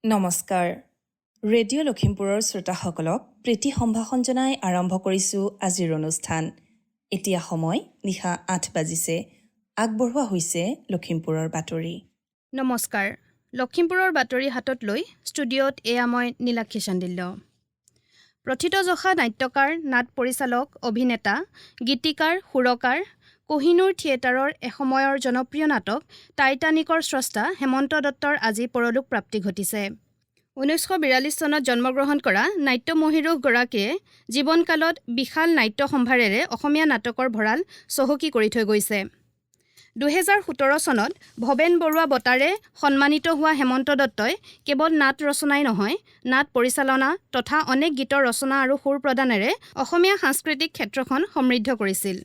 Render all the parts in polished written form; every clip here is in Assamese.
নমস্কাৰ। ৰেডিঅ' লখিমপুৰৰ শ্ৰোতাসকলক প্ৰীতি সম্ভাষণ জনাই আৰম্ভ কৰিছোঁ আজিৰ অনুষ্ঠান। এতিয়া সময় নিশা ৮ বাজিছে। আগবঢ়োৱা হৈছে লখিমপুৰৰ বাতৰি। নমস্কাৰ। লখিমপুৰৰ বাতৰি হাতত লৈ ষ্টুডিঅ'ত এয়া মই নীলাক্ষী চান্দিল্য। প্ৰথিতযশা নাট্যকাৰ, নাট পৰিচালক, অভিনেতা, গীতিকাৰ, সুৰকাৰ, কোহিনুৰ থিয়েটাৰৰ এসময়ৰ জনপ্ৰিয় নাটক টাইটানিকৰ স্ৰষ্টা হেমন্ত দত্তৰ আজি পৰলোক প্ৰাপ্তি ঘটিছে। 1942 চনত জন্মগ্ৰহণ কৰা নাট্যমহীৰূহগৰাকীয়ে জীৱনকালত বিশাল নাট্য সম্ভাৰেৰে অসমীয়া নাটকৰ ভঁৰাল চহকী কৰি থৈ গৈছে। 2017 চনত ভৱেন বৰুৱা বঁটাৰে সন্মানিত হোৱা হেমন্ত দত্তই কেৱল নাট ৰচনাই নহয়, নাট পৰিচালনা তথা অনেক গীতৰ ৰচনা আৰু সুৰ প্ৰদানেৰে অসমীয়া সাংস্কৃতিক ক্ষেত্ৰখন সমৃদ্ধ কৰিছিল।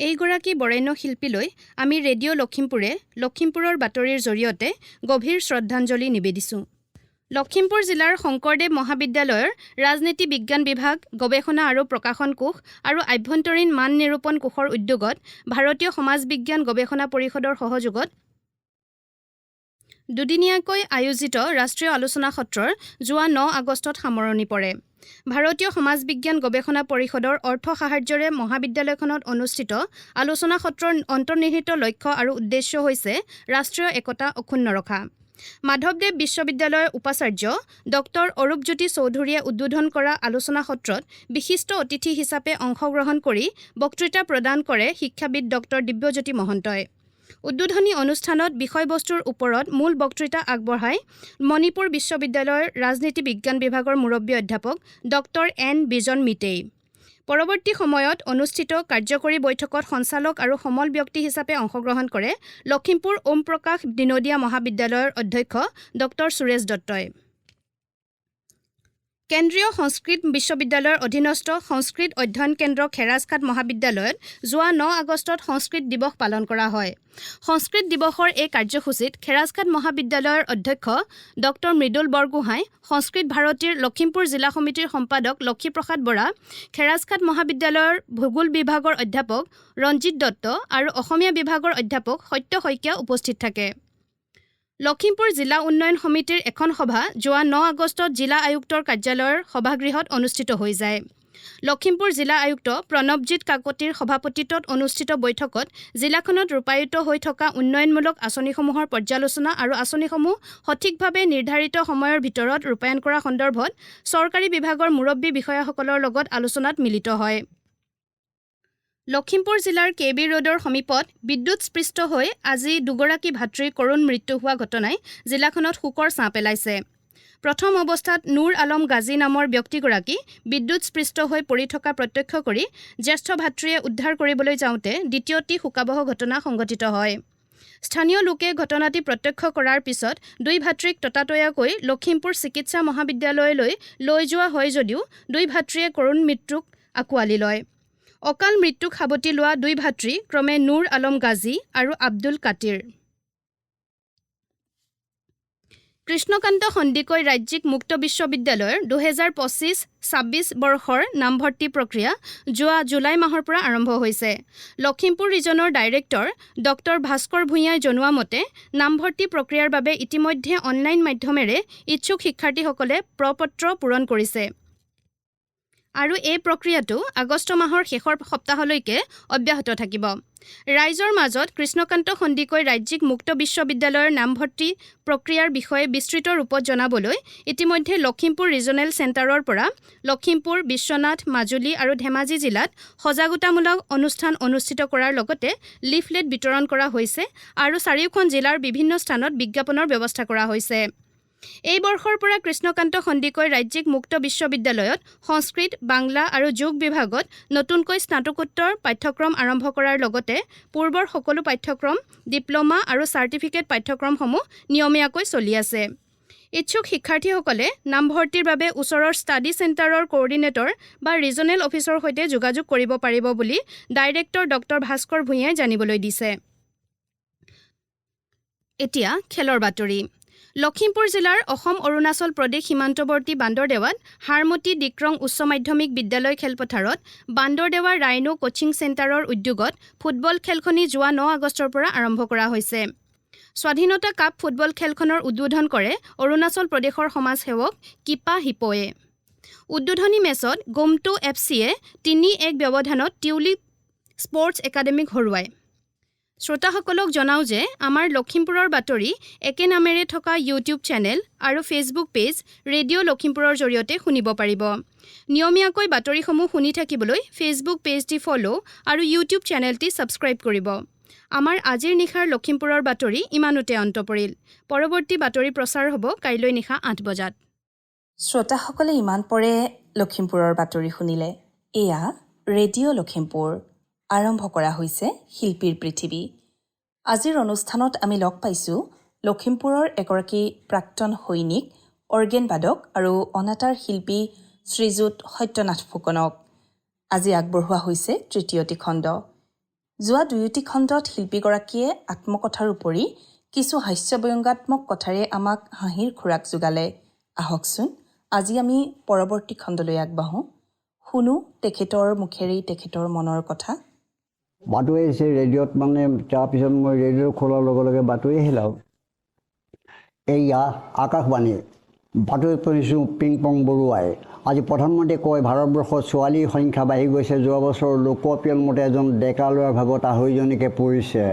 এইগৰাকী বৰেণ্য শিল্পীলৈ আমি ৰেডিঅ' লখিমপুৰে লখিমপুৰৰ বাতৰিৰ জৰিয়তে গভীৰ শ্ৰদ্ধাঞ্জলি নিবেদিছোঁ। লখিমপুৰ জিলাৰ শংকৰদেৱ মহাবিদ্যালয়ৰ ৰাজনীতি বিজ্ঞান বিভাগ, গৱেষণা আৰু প্ৰকাশন কোষ আৰু আভ্যন্তৰীণ মান নিৰূপণ কোষৰ উদ্যোগত ভাৰতীয় সমাজ বিজ্ঞান গৱেষণা পৰিষদৰ সহযোগত দুদিনীয়াকৈ আয়োজিত ৰাষ্ট্ৰীয় আলোচনা সত্ৰৰ যোৱা 9 আগষ্টত সামৰণি পৰে। ভাৰতীয় সমাজ বিজ্ঞান গৱেষণা পৰিষদৰ অৰ্থ সাহায্যৰে মহাবিদ্যালয়খনত অনুষ্ঠিত আলোচনা সত্ৰৰ অন্তৰ্নিহিত লক্ষ্য আৰু উদ্দেশ্য হৈছে ৰাষ্ট্ৰীয় একতা অক্ষুণ্ণ ৰখা। মাধৱদেৱ বিশ্ববিদ্যালয়ৰ উপাচাৰ্য ডক্টৰ অৰূপজ্যোতি চৌধুৰীয়ে উদ্বোধন কৰা আলোচনা সত্ৰত বিশিষ্ট অতিথি হিচাপে অংশগ্ৰহণ কৰি বক্তৃতা প্ৰদান কৰে শিক্ষাবিদ ডক্টৰ দিব্যজ্যোতি মহন্তই। উদ্বোধনী অনুষ্ঠানত বিষয়বস্তুৰ ওপৰত মূল বক্তৃতা আগবঢ়াই মণিপুৰ বিশ্ববিদ্যালয়ৰ ৰাজনীতি বিজ্ঞান বিভাগৰ মুৰব্বী অধ্যাপক ডক্টৰ এন বিজন মিটেই। পৰৱৰ্তী সময়ত অনুষ্ঠিত কাৰ্যকৰী বৈঠকত সঞ্চালক আৰু সমল ব্যক্তি হিচাপে অংশগ্ৰহণ কৰে লখিমপুৰ ওম প্ৰকাশ দিনদীয়া মহাবিদ্যালয়ৰ অধ্যক্ষ ডক্টৰ সুৰেশ দত্তই। কেন্দ্ৰীয় সংস্কৃত বিশ্ববিদ্যালয়ৰ অধীনস্থ সংস্কৃত অধ্যয়ন কেন্দ্ৰ খেৰাজঘাট মহাবিদ্যালয়ত যোৱা 9 আগষ্টত সংস্কৃত দিৱস পালন কৰা হয়। সংস্কৃত দিৱসৰ এই কাৰ্যসূচীত খেৰাজঘাট মহাবিদ্যালয়ৰ অধ্যক্ষ ডক্টৰ মৃদুল বৰগোহাঁই, সংস্কৃত ভাৰতীৰ লখিমপুৰ জিলা সমিতিৰ সম্পাদক লক্ষীপ্ৰসাদ বৰা, খেৰাজঘাট মহাবিদ্যালয়ৰ ভূগোল বিভাগৰ অধ্যাপক ৰঞ্জিত দত্ত আৰু অসমীয়া বিভাগৰ অধ্যাপক সত্য শইকীয়া উপস্থিত থাকে। লখিমপুৰ জিলা উন্নয়ন সমিতিৰ এখন সভা যোৱা 9 আগষ্টত জিলা আয়ুক্তৰ কাৰ্যালয়ৰ সভাগৃহত অনুষ্ঠিত হৈ যায়। লখিমপুৰ জিলা আয়ুক্ত প্ৰণৱজিৎ কাকতিৰ সভাপতিত্বত অনুষ্ঠিত বৈঠকত জিলাখনত ৰূপায়িত হৈ থকা উন্নয়নমূলক আঁচনিসমূহৰ পৰ্যালোচনা আৰু আঁচনিসমূহ সঠিকভাৱে নিৰ্ধাৰিত সময়ৰ ভিতৰত ৰূপায়ণ কৰা সন্দৰ্ভত চৰকাৰী বিভাগৰ মুৰব্বী বিষয়াসকলৰ লগত আলোচনাত মিলিত হয়। লখিমপুৰ জিলাৰ KB ৰোডৰ সমীপত বিদ্যুৎস্পৃষ্ট হৈ আজি দুগৰাকী ভাতৃৰ কৰুণ মৃত্যু হোৱা ঘটনাই জিলাখনত শোকৰ ছাঁ পেলাইছে। প্ৰথম অৱস্থাত নুৰ আলম গাজী নামৰ ব্যক্তিগৰাকী বিদ্যুৎস্পৃষ্ট হৈ পৰি থকা প্ৰত্যক্ষ কৰি জ্যেষ্ঠ ভাতৃয়ে উদ্ধাৰ কৰিবলৈ যাওঁতে দ্বিতীয়টি শোকাবহ ঘটনা সংঘটিত হয়। স্থানীয় লোকে ঘটনাটি প্ৰত্যক্ষ কৰাৰ পিছত দুই ভাতৃক ততাতৈয়াকৈ লখিমপুৰ চিকিৎসা মহাবিদ্যালয়লৈ লৈ যোৱা হয় যদিও দুই ভাতৃয়ে কৰুণ মৃত্যুক আঁকোৱালি লয়। অকাল মৃত্যুক সাৱটি লোৱা দুই ভাতৃ ক্ৰমে নুৰ আলম গাজী আৰু আব্দুল কাটিৰ। কৃষ্ণকান্ত সন্দিকৈ ৰাজ্যিক মুক্ত বিশ্ববিদ্যালয়ৰ 2025-26 বৰ্ষৰ নামভৰ্তি প্ৰক্ৰিয়া যোৱা জুলাই মাহৰ পৰা আৰম্ভ হৈছে। লখিমপুৰ ৰিজনৰ ডাইৰেক্টৰ ডক্টৰ ভাস্কৰ ভূঞাই জনোৱা মতে নামভৰ্তি প্ৰক্ৰিয়াৰ বাবে ইতিমধ্যে অনলাইন মাধ্যমেৰে ইচ্ছুক শিক্ষাৰ্থীসকলে প্ৰ-পত্ৰ পূৰণ কৰিছে আৰু এই প্ৰক্ৰিয়াটো আগষ্ট মাহৰ শেষৰ সপ্তাহলৈকে অব্যাহত থাকিব। ৰাইজৰ মাজত কৃষ্ণকান্ত সন্দিকৈ ৰাজ্যিক মুক্ত বিশ্ববিদ্যালয়ৰ নামভৰ্তি প্ৰক্ৰিয়াৰ বিষয়ে বিস্তৃত ৰূপত জনাবলৈ ইতিমধ্যে লখিমপুৰ ৰিজনেল চেণ্টাৰৰ পৰা লখিমপুৰ, বিশ্বনাথ, মাজুলী আৰু ধেমাজি জিলাত সজাগতামূলক অনুষ্ঠান অনুষ্ঠিত কৰাৰ লগতে লিফলেট বিতৰণ কৰা হৈছে আৰু চাৰিওখন জিলাৰ বিভিন্ন স্থানত বিজ্ঞাপনৰ ব্যৱস্থা কৰা হৈছে। এই বৰ্ষৰ পৰা কৃষ্ণকান্ত সন্দিকৈ ৰাজ্যিক মুক্ত বিশ্ববিদ্যালয়ত সংস্কৃত, বাংলা আৰু যোগ বিভাগত নতুনকৈ স্নাতকোত্তৰ পাঠ্যক্ৰম আৰম্ভ কৰাৰ লগতে পূৰ্বৰ সকলো পাঠ্যক্ৰম, ডিপ্ল'মা আৰু চাৰ্টিফিকেট পাঠ্যক্ৰমসমূহ নিয়মীয়াকৈ চলি আছে। ইচ্ছুক শিক্ষাৰ্থীসকলে নামভৰ্তিৰ বাবে ওচৰৰ ষ্টাডি চেণ্টাৰৰ কোঅৰ্ডিনেটৰ বা ৰিজনেল অফিচৰ সৈতে যোগাযোগ কৰিব পাৰিব বুলি ডাইৰেক্টৰ ডক্টৰ ভাস্কৰ ভূঞাই জানিবলৈ দিছে। এতিয়া খেলৰ বাতৰি। লখিমপুৰ জিলাৰ অসম-অৰুণাচল প্ৰদেশ সীমান্তৱৰ্তী বান্দৰদেৱাত হাৰমতি ডিক্ৰং উচ্চ মাধ্যমিক বিদ্যালয় খেলপথাৰত বান্দৰদেৱা ৰাইনো কোচিং চেণ্টাৰৰ উদ্যোগত ফুটবল খেলখনি যোৱা 9 আগষ্টৰ পৰা আৰম্ভ কৰা হৈছে। স্বাধীনতা কাপ ফুটবল খেলখনৰ উদ্বোধন কৰে অৰুণাচল প্ৰদেশৰ সমাজসেৱক কিপা হিপয়ে। উদ্বোধনী মেচত গোমটো FCয়ে 3-1 ব্যৱধানত টিউলিপ স্পৰ্টছ একাডেমীক হৰুৱায়। শ্ৰোতাসকলক জনাওঁ যে আমাৰ লখিমপুৰৰ বাতৰি একে নামেৰে থকা ইউটিউব চেনেল আৰু ফেচবুক পেজ ৰেডিঅ' লখিমপুৰৰ জৰিয়তে শুনিব পাৰিব। নিয়মীয়াকৈ বাতৰিসমূহ শুনি থাকিবলৈ ফেচবুক পেজটি ফ'ল' আৰু ইউটিউব চেনেলটি ছাবস্ক্ৰাইব কৰিব। আমাৰ আজিৰ নিশাৰ লখিমপুৰৰ বাতৰি ইমানতে অন্ত পৰিল। পৰৱৰ্তী বাতৰি প্ৰচাৰ হ'ব কাইলৈ নিশা 8 বজাত। শ্ৰোতাসকলে ইমান পৰে লখিমপুৰৰ বাতৰি শুনিলে। এয়া ৰেডিঅ' লখিমপুৰ। আৰম্ভ কৰা হৈছে শিল্পীৰ পৃথিৱী। আজিৰ অনুষ্ঠানত আমি লগ পাইছোঁ লখিমপুৰৰ এগৰাকী প্ৰাক্তন সৈনিক, অৰ্গেনবাদক আৰু অনাতাঁৰ শিল্পী শ্ৰীযুত সত্যনাথ ফুকনক। আজি আগবঢ়োৱা হৈছে তৃতীয়টি খণ্ড। যোৱা দুয়োটি খণ্ডত শিল্পীগৰাকীয়ে আত্মকথাৰ উপৰি কিছু হাস্যব্যংগাত্মক কথাৰে আমাক হাঁহিৰ খোৰাক যোগালে। আহকচোন আজি আমি পৰৱৰ্তী খণ্ডলৈ আগবাঢ়োঁ। শুনো তেখেতৰ মুখেৰে তেখেতৰ মনৰ কথা। বাতৰি আহিছে ৰেডিঅ'ত, মানে তাৰপিছত মই ৰেডিঅ' খোলাৰ লগে লগে বাতৰি আহিল আৰু এয়া আকাশবাণী। বাতৰি পঢ়িছোঁ পিংপং বৰুৱাই। আজি প্ৰধানমন্ত্ৰীয়ে কয় ভাৰতবৰ্ষত ছোৱালীৰ সংখ্যা বাঢ়ি গৈছে। যোৱা বছৰ লোকপিয়ল মতে এজন ডেকা ল'ৰাৰ ভাগত 250জনীকে পৰিছে।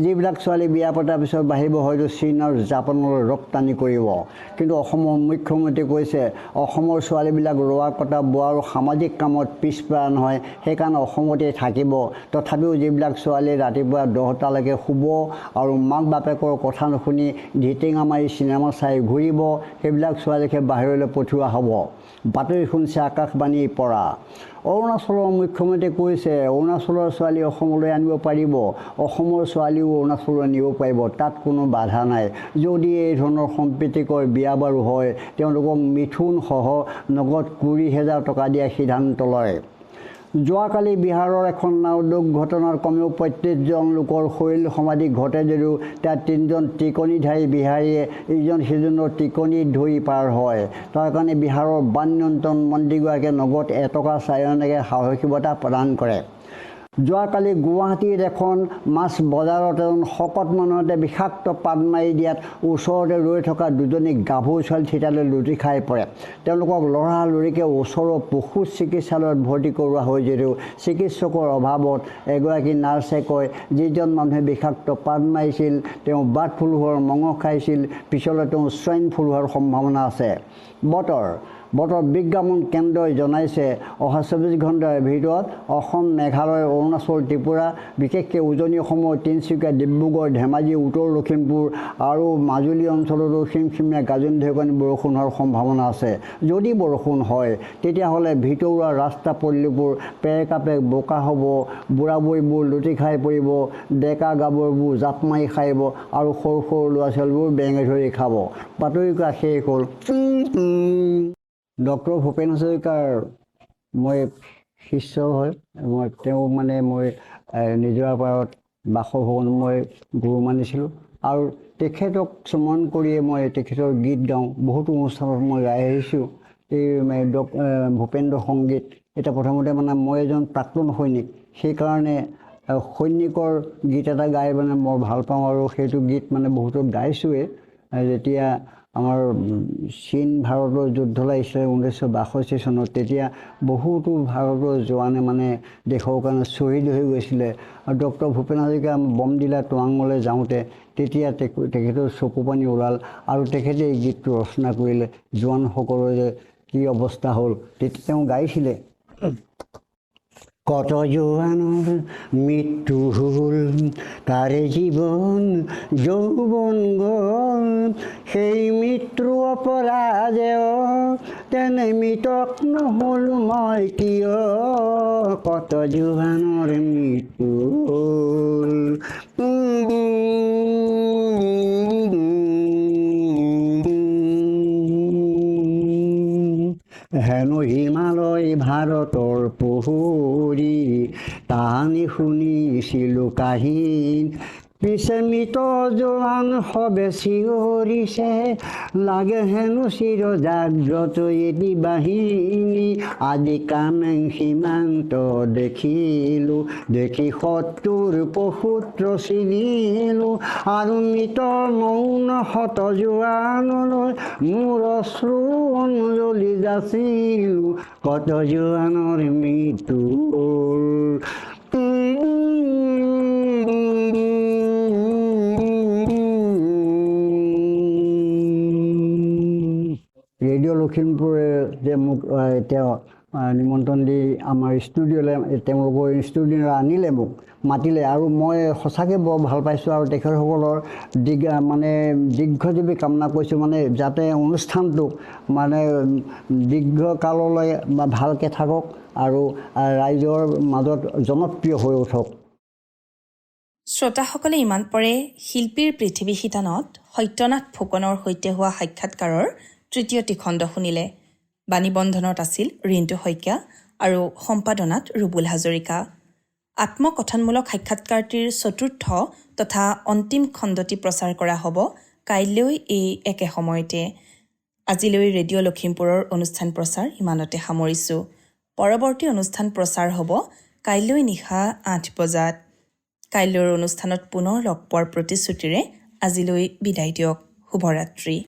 যিবিলাক ছোৱালী বিয়া পতাৰ পিছত বাঢ়িব, হয়তো চীন আৰু জাপানলৈ ৰপ্তানি কৰিব। কিন্তু অসমৰ মুখ্যমন্ত্ৰীয়ে কৈছে অসমৰ ছোৱালীবিলাক ৰোৱা কটা বোৱা আৰু সামাজিক কামত পিছপৰা নহয়, সেইকাৰণে অসমতেই থাকিব। তথাপিও যিবিলাক ছোৱালী ৰাতিপুৱা 10টালৈকে শুব আৰু মাক বাপেকৰ কথা নুশুনি ধিটিঙা মাৰি চিনেমা চাই ঘূৰিব, সেইবিলাক ছোৱালীকে বাহিৰলৈ পঠিওৱা হ'ব। বাতৰি শুনিছে আকাশবাণীৰ পৰা। অৰুণাচলৰ মুখ্যমন্ত্ৰীয়ে কৈছে অৰুণাচলৰ ছোৱালী অসমলৈ আনিব পাৰিব, অসমৰ ছোৱালীও অৰুণাচললৈ নিব পাৰিব, তাত কোনো বাধা নাই। যদি এই ধৰণৰ সম্প্ৰীতিকৰ বিয়া বাৰু হয়, তেওঁলোকক মিথুনসহ নগদ 20,000 টকা দিয়াৰ সিদ্ধান্ত লয়। যোৱাকালি বিহাৰৰ এখন নাও দুৰ্ঘটনাত কমেও 35জন লোকৰ শৰীৰ সমাধি ঘটে যদিও তাত 3জন টিকনিধাৰী বিহাৰীয়ে ইজন সিজনৰ টিকনি ধৰি পাৰ হয়। তাৰ কাৰণে বিহাৰৰ বান নিয়ন্ত্ৰণ মন্ত্ৰীগৰাকীয়ে নগদ এটকা চাৰিআনাকে সাহসিকতা প্ৰদান কৰে। যোৱাকালি গুৱাহাটীত এখন মাছ বজাৰত এজন শকত মানুহতে বিষাক্ত পাত মাৰি দিয়াত ওচৰতে ৰৈ থকা দুজনী গাভৰু ছোৱালী থিতালৈ লুটি খাই পৰে। তেওঁলোকক লৰালৰিকৈ ওচৰৰ পশু চিকিৎসালয়ত ভৰ্তি কৰোৱা হয় যদিও চিকিৎসকৰ অভাৱত এগৰাকী নাৰ্ছে কয় যিজন মানুহে বিষাক্ত পাত মাৰিছিল তেওঁ বাৰ্ড ফ্লু হোৱাৰ মঙহ খাইছিল, পিছলৈ তেওঁ স্বাইন ফ্লু হোৱাৰ সম্ভাৱনা আছে। বতৰ বিজ্ঞাপন কেন্দ্ৰই জনাইছে অহা 24 ঘণ্টাৰ ভিতৰত অসম, মেঘালয়, অৰুণাচল, ত্ৰিপুৰা, বিশেষকৈ উজনি অসমৰ তিনিচুকীয়া, ডিব্ৰুগড়, ধেমাজি, উত্তৰ লখিমপুৰ আৰু মাজুলী অঞ্চলতো খিমখিমীয়া গাজনি ঢেৰেকনি বৰষুণ হোৱাৰ সম্ভাৱনা আছে। যদি বৰষুণ হয় তেতিয়াহ'লে ভিতৰুৱা ৰাস্তা পদূলিবোৰ পেৰেকাপেক বোকা হ'ব, বুঢ়া বুঢ়ীবোৰ লুটি খাই পৰিব, ডেকা গাভৰুবোৰ জাপ মাৰি খাইব আৰু সৰু সৰু ল'ৰা ছোৱালীবোৰ বেঙে ধৰি খাব। বাতৰি কৰা শেষ হ'ল। ডক্টৰ ভূপেন হাজৰিকাৰ মই শিষ্য হয়। তেওঁ মানে মই নিজৰা পাৰত বাসভৱন মই গুৰু মানিছিলোঁ আৰু তেখেতক স্মৰণ কৰিয়ে মই তেখেতৰ গীত গাওঁ। বহুতো অনুষ্ঠানত মই গাই আহিছোঁ এই ভূপেন্দ্ৰ সংগীত। এতিয়া প্ৰথমতে মানে মই এজন প্ৰাক্তন সৈনিক, সেইকাৰণে সৈনিকৰ গীত এটা গাই মানে মই ভাল পাওঁ আৰু সেইটো গীত মানে বহুতক গাইছোঁৱে। যেতিয়া আমাৰ চীন ভাৰতৰ যুদ্ধ লাগিছিলে 1962 চনত, তেতিয়া বহুতো ভাৰতৰ জোৱানে মানে দেশৰ কাৰণে শ্বহীদ হৈ গৈছিলে। আৰু ডক্টৰ ভূপেন হাজৰিকা বমদিলা টাৱাঙলৈ যাওঁতে তেতিয়া তেখেতৰ চকু পানী ওলাল আৰু তেখেতে এই গীতটো ৰচনা কৰিলে। জোৱানসকলৰ যে কি অৱস্থা হ'ল তেতিয়া তেওঁ গাইছিলে, কত জোৱানৰ মৃত্যু হ'ল, তাৰে জীৱন যৌৱন গ'ল, সেই মৃত্যু অপৰাজেয় তেনে মৃতক নহ'ল মই কিয়, কত জোৱানৰ মৃত্যু হ'ল। হেনো হিমালয় ভাৰতৰ পোহৰি, তাহানি শুনিছিলোঁ কাহিনী, পিছে মৃত জোৱান সবে চিঞৰিছে লাগে হেনো চিৰ জাগ্ৰত এটি বাহিনী আজি কামেং সীমান্ত দেখিলোঁ দেখি শত্ৰুৰ পশুত্ৰ চিনিলোঁ আৰু মৃতৰ মৌন শত জোৱানলৈ মোৰ অশ্ৰু অঞ্জলি যাচিলোঁ কত জোৱানৰ মৃত্যু ৰেডিঅ' লখিমপুৰে যে মোক তেওঁ নিমন্ত্ৰণ দি আমাৰ ষ্টুডিঅ'লৈ তেওঁলোকৰ ষ্টুডিঅ'লৈ আনিলে মোক মাতিলে আৰু মই সঁচাকৈ বৰ ভাল পাইছোঁ আৰু তেখেতসকলৰ দীৰ্ঘজীৱী কামনা কৰিছোঁ যাতে অনুষ্ঠানটো দীৰ্ঘকাললৈ ভালকৈ থাকক আৰু ৰাইজৰ মাজত জনপ্ৰিয় হৈ উঠক। শ্ৰোতাসকলে ইমান পৰে শিল্পীৰ পৃথিৱী শিতানত সত্যনাথ ফুকনৰ সৈতে হোৱা সাক্ষাৎকাৰৰ তৃতীয়টি খণ্ড শুনিলে। বাণীবন্ধনত আছিল ৰিণ্টু শইকীয়া আৰু সম্পাদনাত ৰুবুল হাজৰিকা। আত্মকথনমূলক সাক্ষাৎকাৰটিৰ চতুৰ্থ তথা অন্তিম খণ্ডটি প্ৰচাৰ কৰা হ'ব কাইলৈ এই একে সময়তে। আজিলৈ ৰেডিঅ' লখিমপুৰৰ অনুষ্ঠান প্ৰচাৰ ইমানতে সামৰিছোঁ। পৰৱৰ্তী অনুষ্ঠান প্ৰচাৰ হ'ব কাইলৈ নিশা 8 বজাত। কাইলৈৰ অনুষ্ঠানত পুনৰ লগ পোৱাৰ প্ৰতিশ্ৰুতিৰে আজিলৈ বিদায় দিয়ক। শুভৰাত্ৰি।